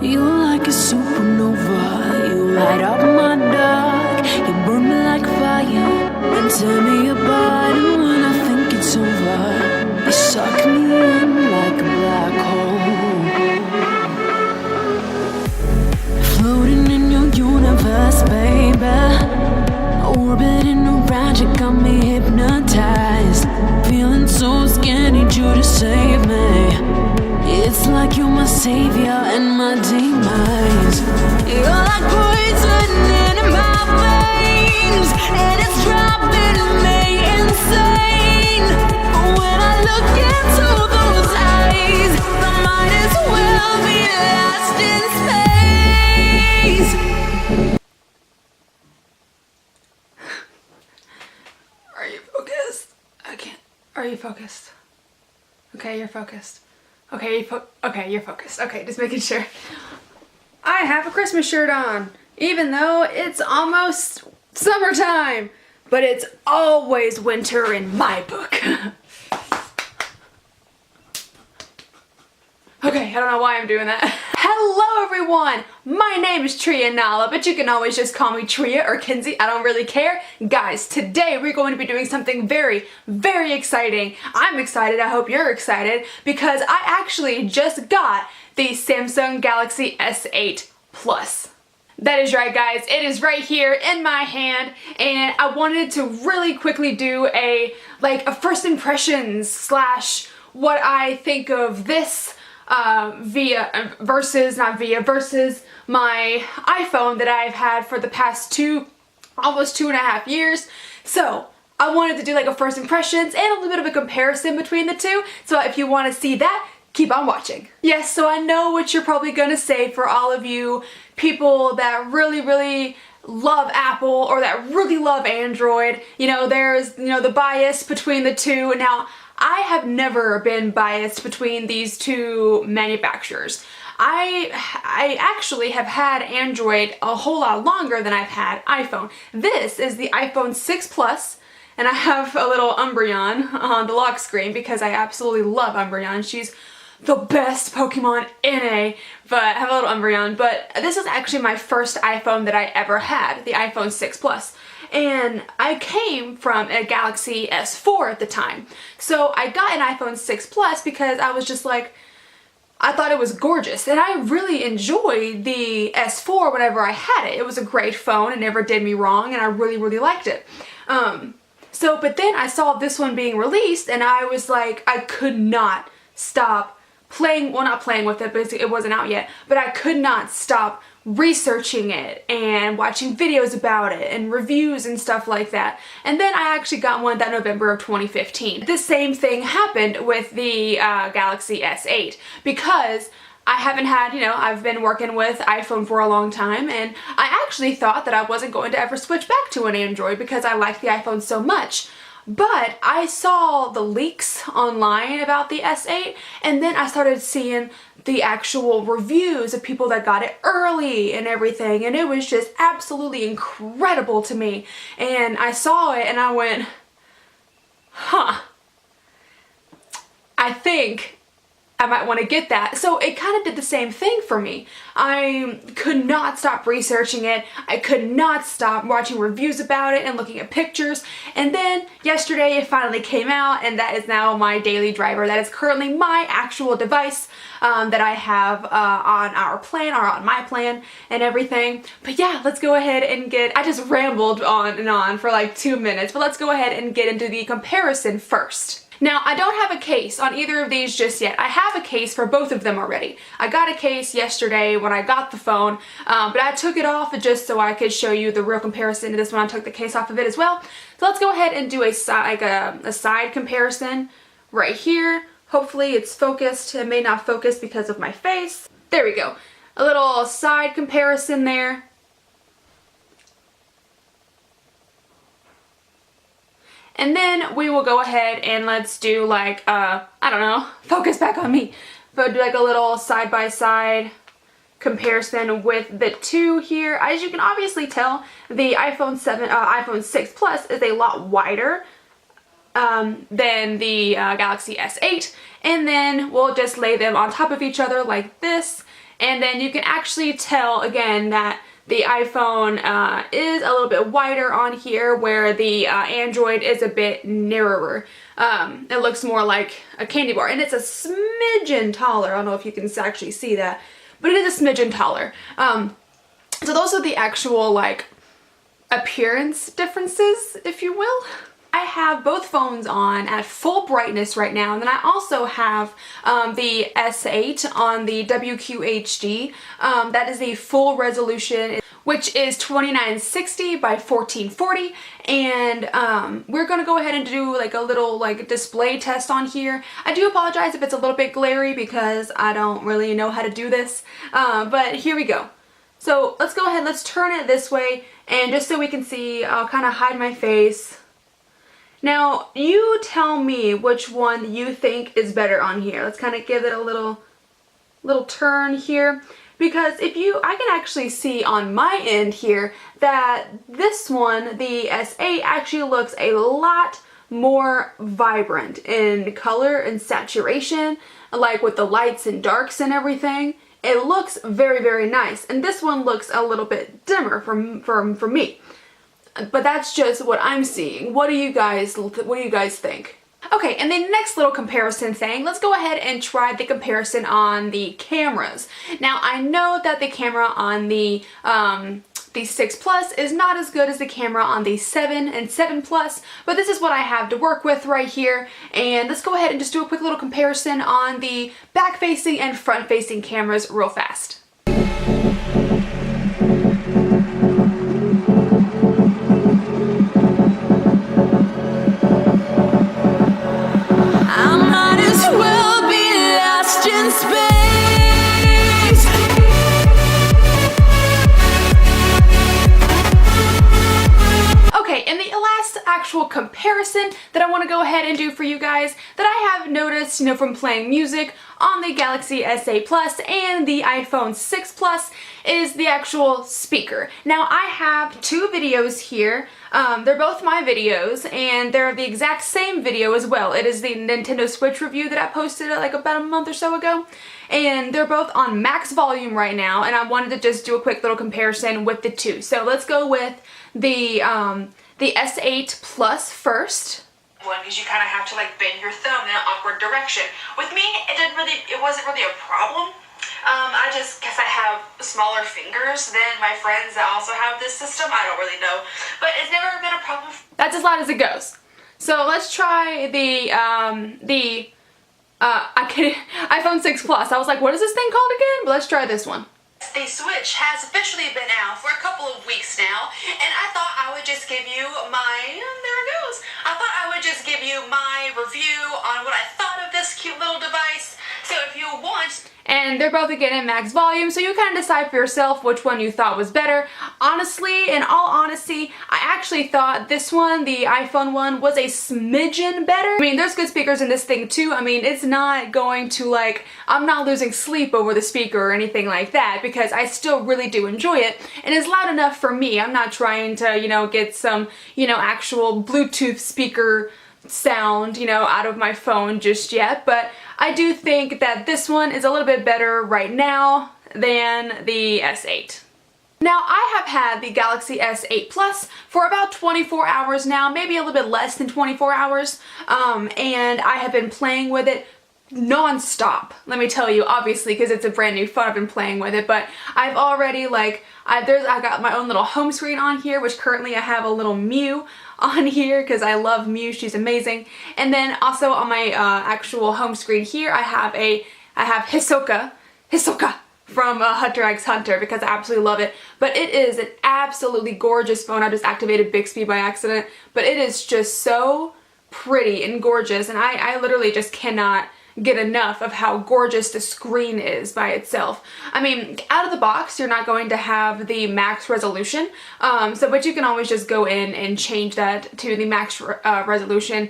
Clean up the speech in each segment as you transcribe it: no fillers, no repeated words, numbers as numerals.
You're like a supernova, you light up my dark. You burn me like fire and tear me apart. And when I think it's over, you suck me in like a black hole. Floating in your universe, baby. Orbiting around, you got me hypnotized. Feeling so scared, need you to save me. It's like you're my savior and my demise. You're like poison in my veins, and it's driving me insane. When I look into those eyes, I might as well be lost in space. Are you focused? I can't. Are you focused? Okay, you're focused. Okay, you're focused. Okay, just making sure. I have a Christmas shirt on, even though it's almost summertime, but it's always winter in my book. Okay, I don't know why I'm doing that. Hello everyone, my name is Trianala, but you can always just call me Tria or Kinsey, I don't really care. Guys, today we're going to be doing something very, very exciting. I'm excited, I hope you're excited, because I actually just got the Samsung Galaxy S8 Plus. That is right, guys, it is right here in my hand, and I wanted to really quickly do a first impressions slash what I think of this versus my iPhone that I've had for the past almost 2.5 years. So I wanted to do like a first impressions and a little bit of a comparison between the two. So if you want to see that, keep on watching. Yes, so I know what you're probably gonna say for all of you people that really love Apple or that really love Android. You know, there's, the bias between the two. Now, I have never been biased between these two manufacturers. I actually have had Android a whole lot longer than I've had iPhone. This is the iPhone 6 Plus, and I have a little Umbreon on the lock screen because I absolutely love Umbreon. She's the best Pokemon NA, but I have a little Umbreon. But this is actually my first iPhone that I ever had, the iPhone 6 Plus. And I came from a Galaxy S4 at the time. So I got an iPhone 6 Plus because I was just like, I thought it was gorgeous. And I really enjoyed the S4 whenever I had it. It was a great phone, it never did me wrong, and I really liked it. But then I saw this one being released and I was like, I could not stop playing, well, not playing with it, but it wasn't out yet, but I could not stop researching it and watching videos about it and reviews and stuff like that. And then I actually got one that November of 2015. The same thing happened with the Galaxy S8 because I haven't had, I've been working with iPhone for a long time, and I actually thought that I wasn't going to ever switch back to an Android because I liked the iPhone so much. But I saw the leaks online about the S8, and then I started seeing the actual reviews of people that got it early and everything, and it was just absolutely incredible to me. And I saw it and I went, huh, I think I might want to get that. So it kind of did the same thing for me. I could not stop researching it. I could not stop watching reviews about it and looking at pictures. And then yesterday it finally came out, and that is now my daily driver. That is currently my actual device that I have on our plan, or on my plan and everything. But yeah, let's go ahead and I just rambled on and on for like 2 minutes, but let's go ahead and get into the comparison first. Now, I don't have a case on either of these just yet. I have a case for both of them already. I got a case yesterday when I got the phone, but I took it off just so I could show you the real comparison to this one. I took the case off of it as well. So let's go ahead and do a side comparison right here. Hopefully it's focused. It may not focus because of my face. There we go. A little side comparison there. And then we will go ahead and let's do like, I don't know, focus back on me. But do like a little side-by-side comparison with the two here. As you can obviously tell, the iPhone 6 Plus is a lot wider than the Galaxy S8. And then we'll just lay them on top of each other like this. and then you can actually tell again that the iPhone is a little bit wider on here, where the Android is a bit narrower. It looks more like a candy bar, and it's a smidgen taller. I don't know if you can actually see that, but it is a smidgen taller. So those are the actual like appearance differences, if you will. I have both phones on at full brightness right now, and then I also have the S8 on the WQHD. That is the full resolution, which is 2960 by 1440, and we're gonna go ahead and do like a little like display test on here. I do apologize if it's a little bit glary because I don't really know how to do this, but here we go. So let's go ahead, let's turn it this way, and just so we can see, I'll kind of hide my face. Now, you tell me which one you think is better on here. Let's kind of give it a little turn here, because I can actually see on my end here that this one, the S8, actually looks a lot more vibrant in color and saturation, like with the lights and darks and everything. It looks very, very nice, and this one looks a little bit dimmer for me. But that's just what I'm seeing. What do you guys think? Okay, and the next little comparison thing, let's go ahead and try the comparison on the cameras. Now, I know that the camera on the 6 Plus is not as good as the camera on the 7 and 7 Plus, but this is what I have to work with right here. And let's go ahead and just do a quick little comparison on the back-facing and front-facing cameras real fast. Comparison that I want to go ahead and do for you guys that I have noticed, from playing music on the Galaxy S8 Plus and the iPhone 6 Plus is the actual speaker. Now, I have two videos here. They're both my videos, and they're the exact same video as well. It is the Nintendo Switch review that I posted like about a month or so ago, and they're both on max volume right now, and I wanted to just do a quick little comparison with the two. So let's go with the S8 Plus first. Because you kind of have to like bend your thumb in an awkward direction. With me, it wasn't really a problem. Because I have smaller fingers than my friends that also have this system. I don't really know, but it's never been a problem. That's as loud as it goes. So let's try the iPhone 6 Plus. I was like, what is this thing called again? But let's try this one. The Switch has officially been out for a couple of weeks now, and I thought I would just give you my review on what I thought of this cute little device. So if you want... And they're both again in max volume, so you kind of decide for yourself which one you thought was better. Honestly, in all honesty, I actually thought this one, the iPhone one, was a smidgen better. I mean, there's good speakers in this thing too. I mean, it's not going to like, I'm not losing sleep over the speaker or anything like that, because I still really do enjoy it, and it's loud enough for me. I'm not trying to, get some, actual Bluetooth speaker sound, out of my phone just yet, but I do think that this one is a little bit better right now than the S8. Now, I have had the Galaxy S8 Plus for about 24 hours now, maybe a little bit less than 24 hours, and I have been playing with it non-stop, let me tell you, obviously, because it's a brand new phone. I've been playing with it, but I've already I got my own little home screen on here, which currently I have a little Mew on here because I love Mew, she's amazing. And then also on my actual home screen here, I have Hisoka from Hunter x Hunter, because I absolutely love it. But it is an absolutely gorgeous phone. I just activated Bixby by accident, but it is just so pretty and gorgeous, and I literally just cannot get enough of how gorgeous the screen is by itself. I mean, out of the box, you're not going to have the max resolution, but you can always just go in and change that to the max resolution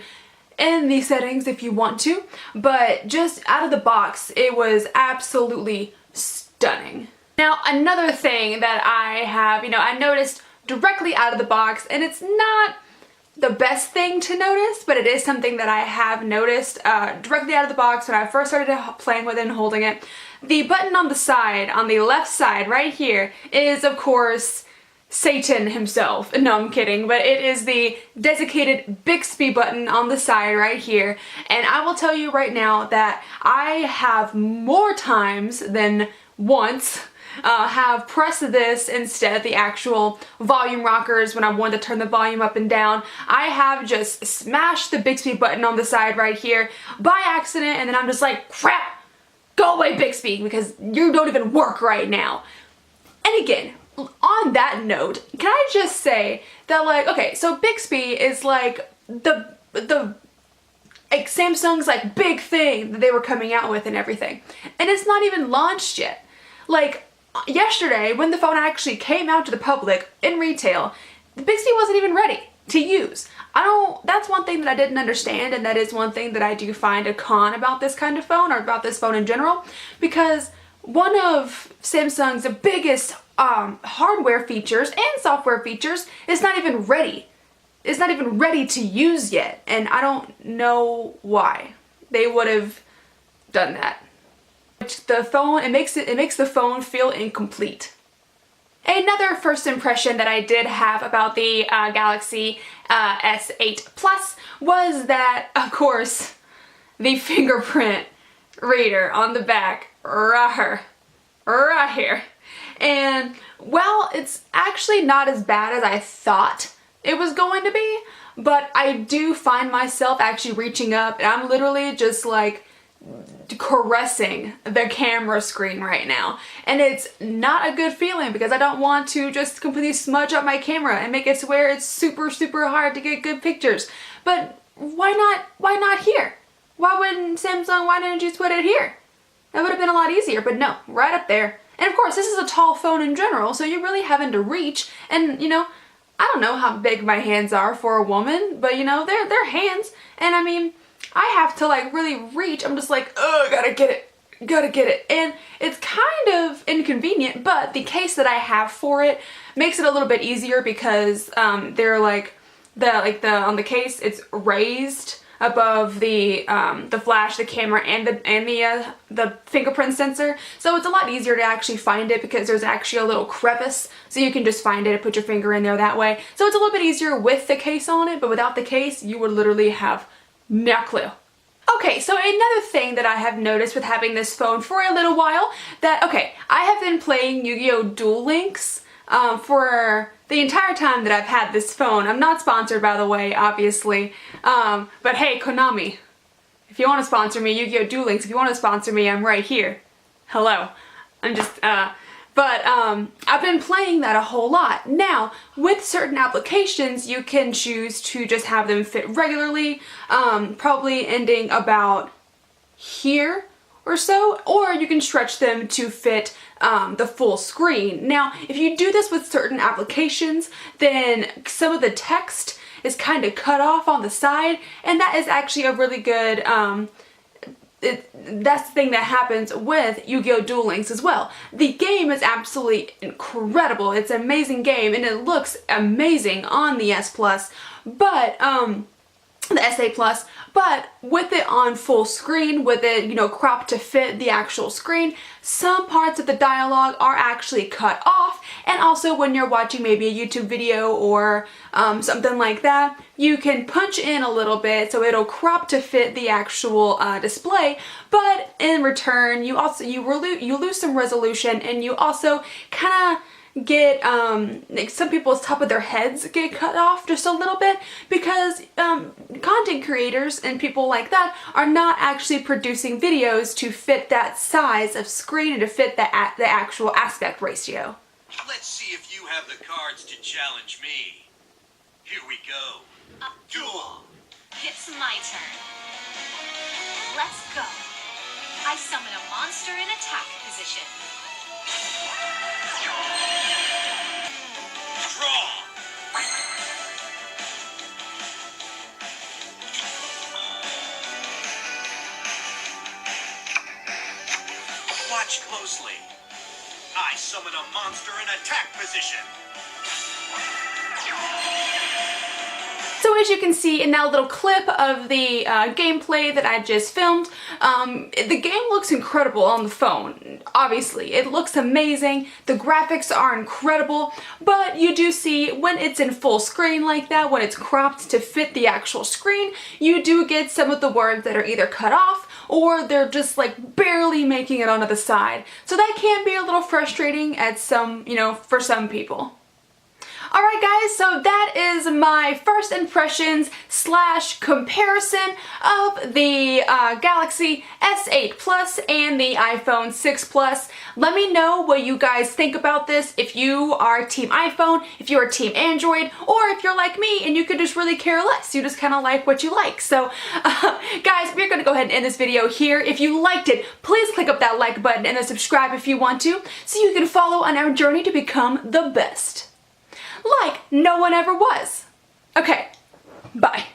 in the settings if you want to. But just out of the box, it was absolutely stunning. Now, another thing that I have, I noticed directly out of the box, and it's not the best thing to notice, but it is something that I have noticed directly out of the box when I first started playing with it and holding it, the button on the side, on the left side right here, is of course Satan himself. No, I'm kidding, but it is the designated Bixby button on the side right here. And I will tell you right now that I have more times than once have pressed this instead of the actual volume rockers when I wanted to turn the volume up and down. I have just smashed the Bixby button on the side right here by accident, and then I'm just like, crap, go away Bixby, because you don't even work right now. And again, on that note, can I just say that, like, okay, so Bixby is like the like Samsung's like big thing that they were coming out with and everything, and it's not even launched yet. Like yesterday, when the phone actually came out to the public in retail, Bixby wasn't even ready to use. That's one thing that I didn't understand, and that is one thing that I do find a con about this kind of phone, or about this phone in general, because one of Samsung's biggest hardware features and software features is not even ready. It's not even ready to use yet, and I don't know why they would have done that. The phone, it makes the phone feel incomplete. Another first impression that I did have about the Galaxy S8 Plus was that, of course, the fingerprint reader on the back, right here. And while it's actually not as bad as I thought it was going to be, but I do find myself actually reaching up, and I'm literally just like caressing the camera screen right now, and it's not a good feeling because I don't want to just completely smudge up my camera and make it to where it's super hard to get good pictures. But why not here? Why didn't you just put it here? That would have been a lot easier, but no, right up there. And of course, this is a tall phone in general, so you're really having to reach, and you know, I don't know how big my hands are for a woman, but you know, they're hands, and I mean, I have to like really reach. I'm just like, oh, gotta get it. And it's kind of inconvenient, but the case that I have for it makes it a little bit easier because they're like on the case, it's raised above the flash, the camera, and the fingerprint sensor. So it's a lot easier to actually find it because there's actually a little crevice, so you can just find it and put your finger in there that way. So it's a little bit easier with the case on it, but without the case, you would literally have no clue. Okay, so another thing that I have noticed with having this phone for a little while, that, okay, I have been playing Yu-Gi-Oh! Duel Links for the entire time that I've had this phone. I'm not sponsored, by the way, obviously, but hey, Konami, if you want to sponsor me, Yu-Gi-Oh! Duel Links, if you want to sponsor me, I'm right here. Hello. I'm just, but I've been playing that a whole lot. Now, with certain applications, you can choose to just have them fit regularly, probably ending about here or so, or you can stretch them to fit the full screen. Now, if you do this with certain applications, then some of the text is kind of cut off on the side, and that is actually a really good, that's the thing that happens with Yu-Gi-Oh! Duel Links as well. The game is absolutely incredible. It's an amazing game, and it looks amazing on the S Plus, but the S8 Plus, but with it on full screen, with it, you know, cropped to fit the actual screen, some parts of the dialogue are actually cut off, and also when you're watching maybe a YouTube video or something like that, you can punch in a little bit so it'll crop to fit the actual display, but in return you lose some resolution, and you also kind of get like some people's top of their heads get cut off just a little bit, because content creators and people like that are not actually producing videos to fit that size of screen and to fit the actual aspect ratio. Let's see if you have the cards to challenge me. Here we go. Duel. It's my turn. Let's go. I summon a monster in attack position. Draw. Watch closely. I summon a monster in attack position. So as you can see in that little clip of the gameplay that I just filmed, the game looks incredible on the phone. Obviously, it looks amazing. The graphics are incredible, but you do see when it's in full screen like that, when it's cropped to fit the actual screen, you do get some of the words that are either cut off or they're just like barely making it onto the side. So that can be a little frustrating at some, for some people. Alright guys, so that is my first impressions / comparison of the Galaxy S8 Plus and the iPhone 6 Plus. Let me know what you guys think about this, if you are team iPhone, if you are team Android, or if you're like me and you could just really care less. You just kind of like what you like. So guys, we're going to go ahead and end this video here. If you liked it, please click up that like button and then subscribe if you want to, so you can follow on our journey to become the best. Like no one ever was. Okay, bye.